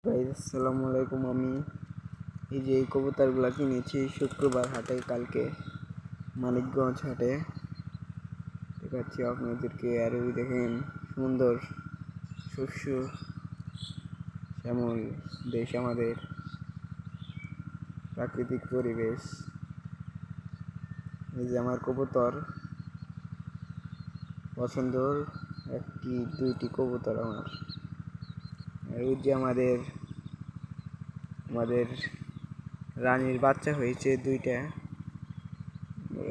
Guys আসসালামু আলাইকুম। আমি এই যে এই কবুতরগুলো কিনেছি শুক্রবার হাটে, কালকে মানিকগঞ্জ হাটে দেখাচ্ছি আপনাদেরকে। আর ওই দেখেন সুন্দর শস্য শ্যামল দেশ, আমাদের প্রাকৃতিক পরিবেশ। এই যে আমার কবুতর পছন্দর দুইটি কবুতর আমার। এই যে আমাদের রানীর বাচ্চা হয়েছে দুইটা।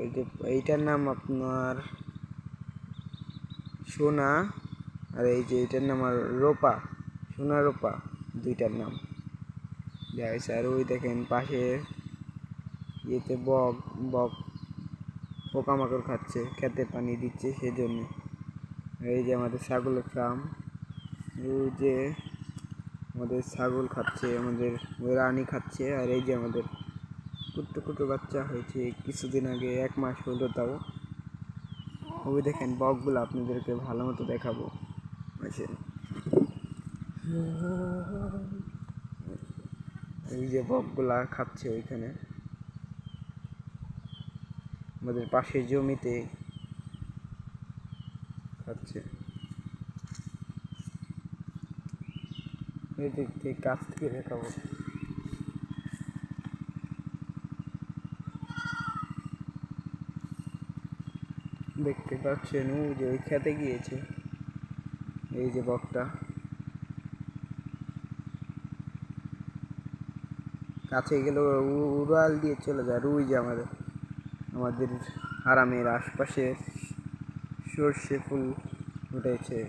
এই যে এইটার নাম আপনার সোনা, আর এই যে এইটার নাম আর রূপা, সোনা রূপা, দুইটার নাম দেওয়া হয়েছে। আর ওই দেখেন পাশে ইয়েতে বক বক পোকামাকড় খাচ্ছে, খেতে পানি দিচ্ছে সেজন্য। এই যে আমাদের ছাগলের ফার্ম, ওই যে আমাদের ছাগল খাচ্ছে, আমাদের রানী খাচ্ছে। আর এই যে আমাদের কুট্টু কুট্টু বাচ্চা হয়েছে কিছুদিন আগে, 1 মাস হলো তাও। ওই দেখেন বকগুলো আপনাদেরকে ভালো মতো দেখাবো। এই যে বকগুলা খাচ্ছে ওইখানে আমাদের পাশের জমিতে খাচ্ছে। এই দিক থেকে কাছ থেকে দেখাবো। দেখতে পাচ্ছেন ও যে ওই খেতে গিয়েছে। এই যে বকটা কাছে গেলে উড়াল দিয়ে চলে যায়। ওই যে আমাদের হারামের আশপাশে সর্ষে ফুল উঠেছে।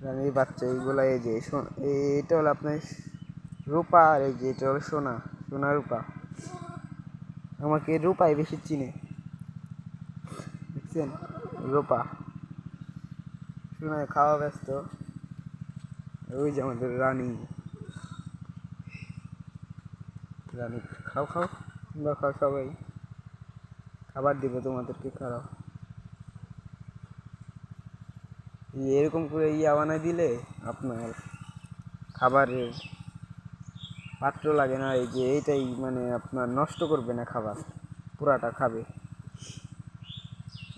রানীর বাচ্চা এইগুলা। এই যে এটা হলো আপনার রূপা, আর এই যে এটা হলো সোনা, সোনা রূপা। আমাকে রূপাই বেশি চিনে, দেখছেন? রূপা সোনায় খাওয়া ব্যস্ত। ওই যে আমাদের রানী খাও খাও, তোমরা খাও, সবাই খাবার দিব তোমাদেরকে, খাও। এরকম করে বানায় দিলে আপনার খাবারের পাত্র লাগে না। এই যে এইটাই মানে আপনার নষ্ট করবে না, খাবার পুরাটা খাবে।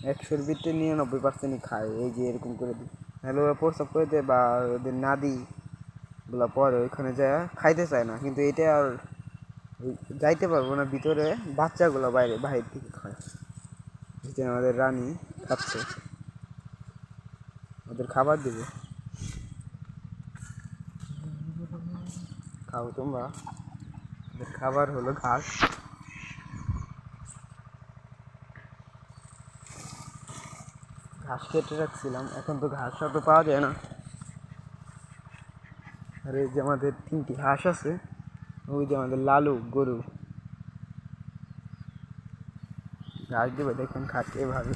100-র ভিতরে 99% খায়। এই যে এরকম করে দিই, নাহলে ওরা প্রস্রাব করে দেয় বা ওদের নাদিগুলো পরে ওইখানে যায়, খাইতে চায় না। কিন্তু এটা আর যাইতে পারবো না ভিতরে, বাচ্চাগুলো বাইরের থেকে খায়। এই যে আমাদের রানী খাচ্ছে, ওদের খাবার দিবে, খাও তোমরা। ওদের খাবার হলো ঘাস। ঘাস কেটে রাখছিলাম, এখন তো ঘাস অত পাওয়া যায় না। আর এই যে আমাদের 3টি হাঁস আছে। ওই যে আমাদের লালু গরু ঘাস দেবে, দেখুন খাচ্ছে এভাবে।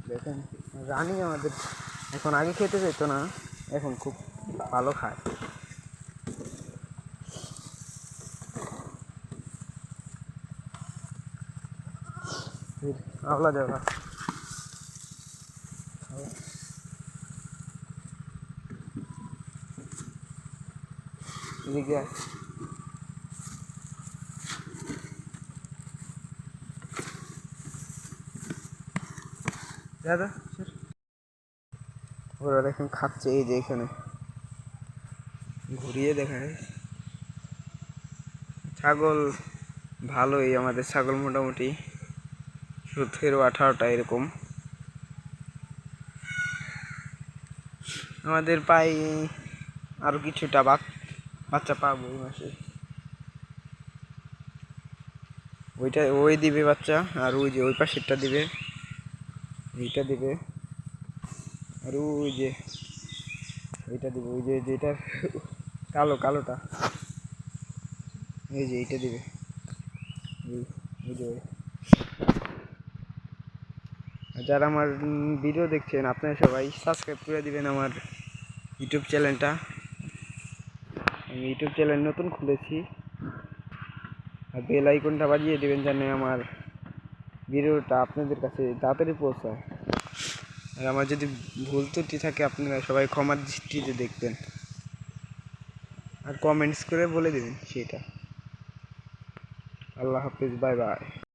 দেখেন রানী আমাদের এখন আগে খেতে যেত না, এখন খুব ভালো খায়। আওলা যাওয়া এদিকে দাদা, ওরা দেখেন খাচ্ছে। এই যে এখানে ঘুরিয়ে দেখায়। ছাগল ভালোই, আমাদের ছাগল মোটামুটি 17-18টা এরকম। আমাদের প্রায় আরো কিছুটা বাচ্চা পাবো এই মাসে। ওই দিবে বাচ্চা, আর ওই যে ওই পাশেরটা দিবে, এইটা দিবে, আর ওই যে এইটা দিবে, ওই যে যেটা কালোটা, এই যে এইটা দিবে। যারা আমার ভিডিও দেখছেন আপনারা সবাই সাবস্ক্রাইব করে দিবেন আমার ইউটিউব চ্যানেলটা। আমি ইউটিউব চ্যানেল নতুন খুলেছি, আর বেল আইকনটা বাজিয়ে দিবেন যেন আমার ভিডিওটা আপনাদের কাছে তাড়াতাড়ি পৌঁছায়। আর আমার যদি ভুল ত্রুটি থাকে আপনারা সবাই ক্ষমার দৃষ্টিতে দেখবেন আর কমেন্টস করে বলে দেবেন সেটা। আল্লাহ হাফিজ, বাই বাই।